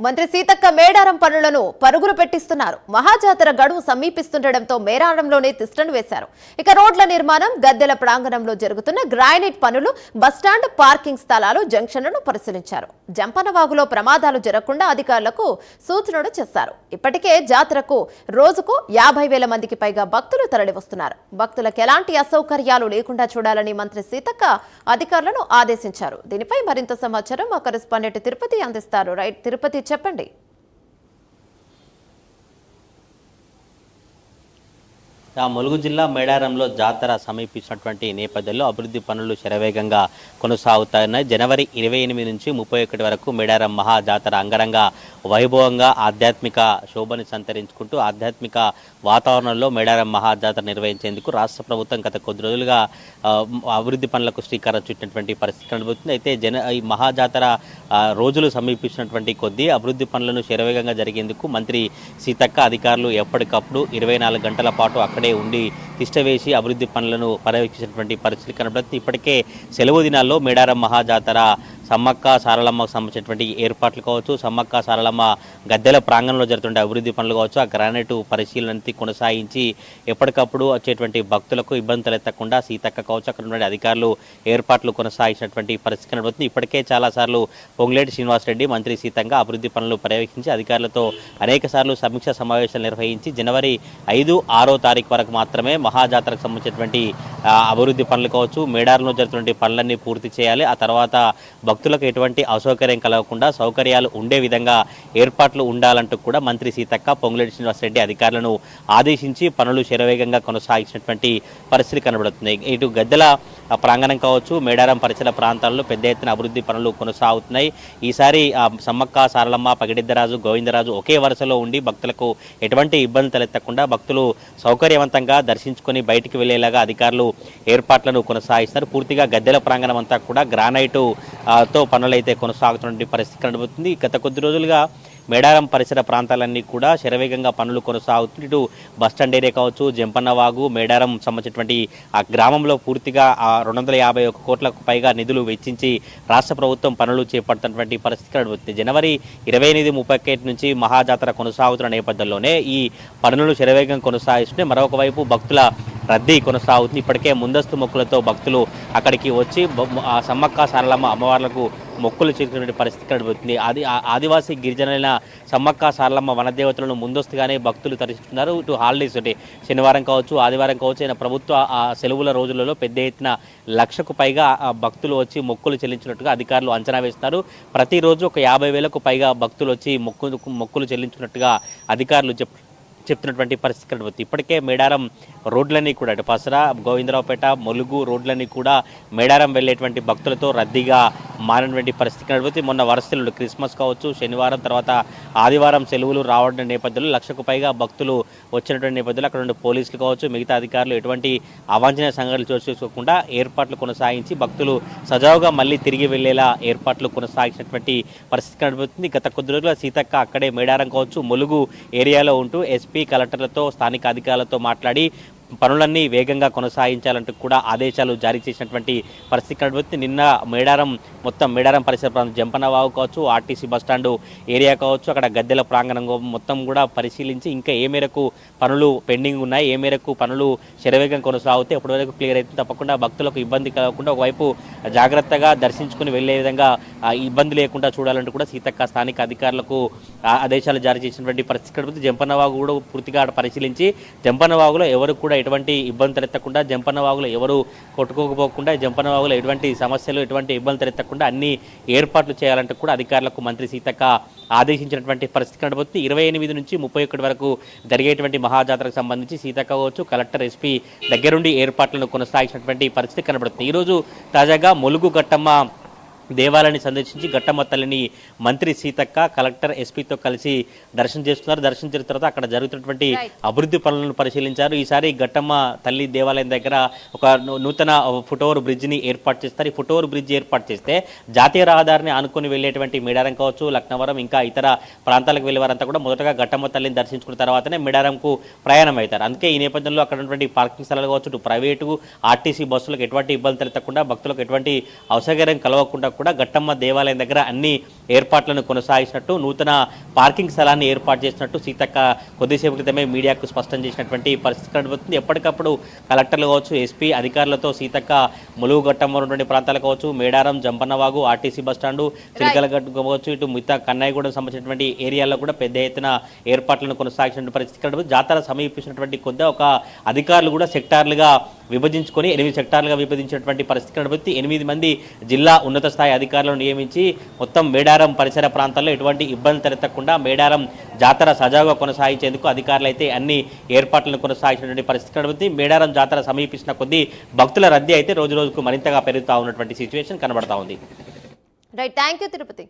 మంత్రి సీతక్క మేడారం పనులను పరుగులు పెట్టిస్తున్నారు. మహాజాతర గడువు సమీపిస్తుండటంతో మేడారంలోనే తిష్టను వేశారు. ఇక రోడ్ల నిర్మాణం, గద్దెల ప్రాంగణంలో జరుగుతున్న గ్రానైట్ పనులు, బస్టాండ్, పార్కింగ్ స్థలాలు, జంక్షన్లను పరిశీలించారు. జంపనవాగులో ప్రమాదాలు జరగకుండా అధికారులకు సూచనలు చేశారు. ఇప్పటికే జాతరకు రోజుకు 50,000 మందికి పైగా భక్తులు తరలివస్తున్నారు. భక్తులకు ఎలాంటి అసౌకర్యాలు లేకుండా చూడాలని మంత్రి సీతక్క అధికారులను ఆదేశించారు. దీనిపై మరింత సమాచారం మా కరెస్పాండెంట్ తిరుపతి అందిస్తారు. రైట్ తిరుపతి, చెప్పండి. ములుగు జిల్లా మేడారంలో జాతర సమీపించినటువంటి నేపథ్యంలో అభివృద్ధి పనులు శరవేగంగా కొనసాగుతున్నాయి. జనవరి 28 నుంచి 31 వరకు మేడారం మహా జాతర అంగరంగ వైభవంగా ఆధ్యాత్మిక శోభని సంతరించుకుంటూ ఆధ్యాత్మిక వాతావరణంలో మేడారం మహా జాతర నిర్వహించేందుకు రాష్ట్ర ప్రభుత్వం గత కొద్ది రోజులుగా అభివృద్ధి పనులకు శ్రీకారం చుట్టినటువంటి పరిస్థితి కనబడుతుంది. అయితే ఈ మహా జాతర రోజులు సమీపించినటువంటి కొద్దీ అభివృద్ధి పనులను శరవేగంగా జరిగేందుకు మంత్రి సీతక్క అధికారులు ఎప్పటికప్పుడు 24 గంటల పాటు అక్కడే ఉండి తిష్టవేసి అభివృద్ధి పనులను పర్యవేక్షించినటువంటి పరిస్థితి కనబడుతుంది. ఇప్పటికే సెలవు దినాల్లో మేడారం మహాజాతర సమ్మక్క సారలమ్మకు సంబంధించినటువంటి ఏర్పాట్లు కావచ్చు, సమ్మక్క సారలమ్మ గద్దెల ప్రాంగణంలో జరుగుతుండే అభివృద్ధి పనులు కావచ్చు, ఆ గ్రానైట్ పరిశీలన కొనసాగించి ఎప్పటికప్పుడు వచ్చేటువంటి భక్తులకు ఇబ్బంది తలెత్తకుండా సీతక్క కావచ్చు అక్కడ ఉన్న అధికారులు ఏర్పాట్లు కొనసాగించినటువంటి పరిస్థితి కనబడుతుంది. ఇప్పటికే చాలాసార్లు పొంగులేటి శ్రీనివాసరెడ్డి మంత్రి సీతంగా అభివృద్ధి పనులు పర్యవేక్షించి అధికారులతో అనేక సార్లు సమీక్షా సమావేశాలు నిర్వహించి జనవరి 5, 6వ తారీఖు వరకు మాత్రమే మహాజాతరకు సంబంధించినటువంటి అభివృద్ధి పనులు కావచ్చు, మేడారంలో జరుగుతున్న పనులన్నీ పూర్తి చేయాలి. ఆ తర్వాత భక్తులకు ఎటువంటి అసౌకర్యం కలగకుండా సౌకర్యాలు ఉండే విధంగా ఏర్పాట్లు ఉండాలంటూ కూడా మంత్రి సీతక్క పొంగులేటి శ్రీనివాసరెడ్డి అధికారులను ఆదేశించి పనులు శరవేగంగా కొనసాగించినటువంటి పరిస్థితి కనబడుతుంది. ఇటు గద్దెల ప్రాంగణం కావచ్చు, మేడారం పరిసర ప్రాంతాల్లో పెద్ద ఎత్తున అభివృద్ధి పనులు కొనసాగుతున్నాయి. ఈసారి సమ్మక్క సారలమ్మ, పగిడిద్దరాజు, గోవిందరాజు ఒకే వరుసలో ఉండి భక్తులకు ఎటువంటి ఇబ్బంది తలెత్తకుండా భక్తులు సౌకర్యవంతంగా దర్శించుకొని బయటికి వెళ్లేలాగా అధికారులు ఏర్పాట్లను కొనసాగిస్తారు. పూర్తిగా గద్దెల ప్రాంగణం అంతా కూడా గ్రానైటు తో పనులైతే కొనసాగుతున్న పరిస్థితి కనబడుతుంది. గత కొద్ది రోజులుగా మేడారం పరిసర ప్రాంతాలన్నీ కూడా శరవేగంగా పనులు కొనసాగుతుంది. ఇటు బస్టాండ్ ఏరియా కావచ్చు, జంపన్నవాగు, మేడారం సంబంధించినటువంటి ఆ గ్రామంలో పూర్తిగా 251 కోట్లకు పైగా నిధులు వెచ్చించి రాష్ట్ర ప్రభుత్వం పనులు చేపడుతున్నటువంటి పరిస్థితి కనబడుతుంది. జనవరి 28, 31 నుంచి మహాజాతర కొనసాగుతున్న నేపథ్యంలోనే ఈ పనులను శరవేగం కొనసాగిస్తుంటే మరొక వైపు భక్తుల రద్దీ కొనసాగుతుంది. ఇప్పటికే ముందస్తు మొక్కులతో భక్తులు అక్కడికి వచ్చి సమ్మక్క సారలమ్మ అమ్మవార్లకు మొక్కులు చేరుకునే పరిస్థితి కనబడుతుంది. ఆదివాసీ గిరిజనులైన సమ్మక్క సారలమ్మ వనదేవతలను ముందస్తుగానే భక్తులు దర్శిస్తున్నారు. ఇటు హాలిడేస్ అంటే శనివారం కావచ్చు, ఆదివారం కావచ్చు, అయిన ప్రభుత్వ సెలవుల రోజులలో పెద్ద ఎత్తున 1,00,000కు పైగా భక్తులు వచ్చి మొక్కులు చెల్లించినట్టుగా అధికారులు అంచనా వేస్తున్నారు. ప్రతిరోజు ఒక 50,000కు పైగా భక్తులు వచ్చి మొక్కులు చెల్లించినట్టుగా అధికారులు చెప్తున్నటువంటి పరిస్థితి కనబడుతుంది. ఇప్పటికే మేడారం రోడ్లన్నీ కూడా అటు పసరా, గోవిందరావుపేట, ములుగు రోడ్లన్నీ కూడా మేడారం వెళ్ళేటువంటి భక్తులతో రద్దీగా మారినటువంటి పరిస్థితి కనబడుతుంది. మొన్న వరుసలు క్రిస్మస్ కావచ్చు, శనివారం తర్వాత ఆదివారం సెలవులు రావడం నేపథ్యంలో 1,00,000కు పైగా భక్తులు వచ్చినటువంటి నేపథ్యంలో అక్కడ నుండి పోలీసులు కావచ్చు, మిగతా అధికారులు ఎటువంటి అవాంఛనీయ సంఘటనలు చోటు చేసుకోకుండా ఏర్పాట్లు కొనసాగించి భక్తులు సజావుగా మళ్ళీ తిరిగి వెళ్లేలా ఏర్పాట్లు కొనసాగించినటువంటి పరిస్థితి కనబడుతుంది. గత కొద్ది రోజుల సీతక్క అక్కడే మేడారం కావచ్చు, ములుగు ఏరియాలో ఉంటూ ఎస్పీ, కలెక్టర్లతో, స్థానిక అధికారులతో మాట్లాడి పనులన్నీ వేగంగా కొనసాగించాలంటూ కూడా ఆదేశాలు జారీ చేసినటువంటి పరిస్థితి కనబడుతుంది. నిన్న మేడారం పరిసర ప్రాంతం జంపనవాగు కావచ్చు, ఆర్టీసీ బస్టాండు ఏరియా కావచ్చు, అక్కడ గద్దెల ప్రాంగణం మొత్తం కూడా పరిశీలించి ఇంకా ఏ మేరకు పనులు పెండింగ్ ఉన్నాయి, ఏ మేరకు పనులు శరవేగం కొనసాగితే ఎప్పటి వరకు క్లియర్ అయితే తప్పకుండా భక్తులకు ఇబ్బంది కలగకుండా ఒకవైపు జాగ్రత్తగా దర్శించుకుని వెళ్లే విధంగా ఇబ్బంది లేకుండా చూడాలంటూ కూడా సీతక్క స్థానిక అధికారులకు ఆదేశాలు జారీ చేసినటువంటి పరిస్థితి కనబడుతుంది. జంపనవాగు కూడా పూర్తిగా పరిశీలించి జంపనవాగులో ఎవరు కూడా ఎటువంటి ఇబ్బంది తలెత్తకుండా, జంపన్నవాగులో ఎవరు కొట్టుకోకపోకుండా, జంపన్నవాగులో ఎటువంటి సమస్యలు, ఎటువంటి ఇబ్బంది తలెత్తకుండా అన్ని ఏర్పాట్లు చేయాలంటూ కూడా అధికారులకు మంత్రి సీతక్క ఆదేశించినటువంటి పరిస్థితి కనబడుతుంది. 28 నుంచి 31 వరకు జరిగేటువంటి మహాజాతరకు సంబంధించి సీతక్క కావచ్చు, కలెక్టర్, ఎస్పీ దగ్గరుండి ఏర్పాట్లను కొనసాగించినటువంటి పరిస్థితి కనబడుతుంది. ఈరోజు తాజాగా ములుగు గట్టమ్మ దేవాలయాన్ని సందర్శించి గట్టమ్మ తల్లిని మంత్రి సీతక్క, కలెక్టర్, ఎస్పీతో కలిసి దర్శనం చేస్తున్నారు. దర్శనం చేసిన తర్వాత అక్కడ జరుగుతున్నటువంటి అభివృద్ధి పనులను పరిశీలించారు. ఈసారి గట్టమ్మ తల్లి దేవాలయం దగ్గర ఒక నూతన ఫుట్ఓవర్ బ్రిడ్జిని ఏర్పాటు చేస్తారు. ఈ ఫుట్ఓవర్ బ్రిడ్జ్ ఏర్పాటు చేస్తే జాతీయ రహదారిని ఆనుకుని వెళ్లేటువంటి మేడారం కావచ్చు, లక్నవరం, ఇంకా ఇతర ప్రాంతాలకు వెళ్లే వారంతా కూడా మొదటగా గట్టమ్మ తల్లిని దర్శించుకున్న తర్వాతనే మేడారంకు ప్రయాణం అవుతారు. అందుకే ఈ నేపథ్యంలో అక్కడ ఉన్నటువంటి పార్కింగ్ స్థలాలు కావచ్చు, ప్రైవేటు, ఆర్టీసీ బస్సులకు ఎటువంటి ఇబ్బంది తలెత్తకుండా, భక్తులకు ఎటువంటి అసౌకర్యం కలగకుండా కూడా గట్టమ్మ దేవాలయం దగ్గర అన్ని ఏర్పాట్లను కొనసాగించినట్టు, నూతన పార్కింగ్ స్థలాన్ని ఏర్పాటు చేసినట్టు సీతక్క కొద్దిసేపు క్రితమే మీడియాకు స్పష్టం చేసినటువంటి పరిస్థితి కనబడుతుంది. ఎప్పటికప్పుడు కలెక్టర్లు కావచ్చు, ఎస్పీ అధికారులతో సీతక్క ములుగు గట్టమ్మ ఉన్నటువంటి ప్రాంతాలు కావచ్చు, మేడారం, జంపన్నవాగు, ఆర్టీసీ బస్టాండు, చిలకలగడ్డ కావచ్చు, ఇటు మిగతా కన్నయ్యగూడెం సంబంధించినటువంటి ఏరియాల్లో కూడా పెద్ద ఎత్తున ఏర్పాట్లను కొనసాగించిన పరిస్థితి కనబడుతుంది. జాతర సమీపించినటువంటి కొద్ది ఒక అధికారులు కూడా సెక్టార్లుగా విభజించుకొని 8 సెక్టార్లుగా విభజించినటువంటి పరిస్థితి కనబడుతుంది. 8 మంది జిల్లా ఉన్నత స్థాయి అధికారులను నియమించి మొత్తం మేడారం పరిసర ప్రాంతాల్లో ఎటువంటి ఇబ్బంది తలెత్తకుండా మేడారం జాతర సజావుగా కొనసాగించేందుకు అధికారులు అయితే అన్ని ఏర్పాట్లను కొనసాగించినటువంటి పరిస్థితి కనబడుతుంది. మేడారం జాతర సమీపిస్తున్న కొద్దీ భక్తుల రద్దీ అయితే రోజు రోజుకు మరింతగా పెరుగుతూ ఉన్నటువంటి సిచ్యువేషన్ కనబడతా ఉంది. Right, thank you Tirupati.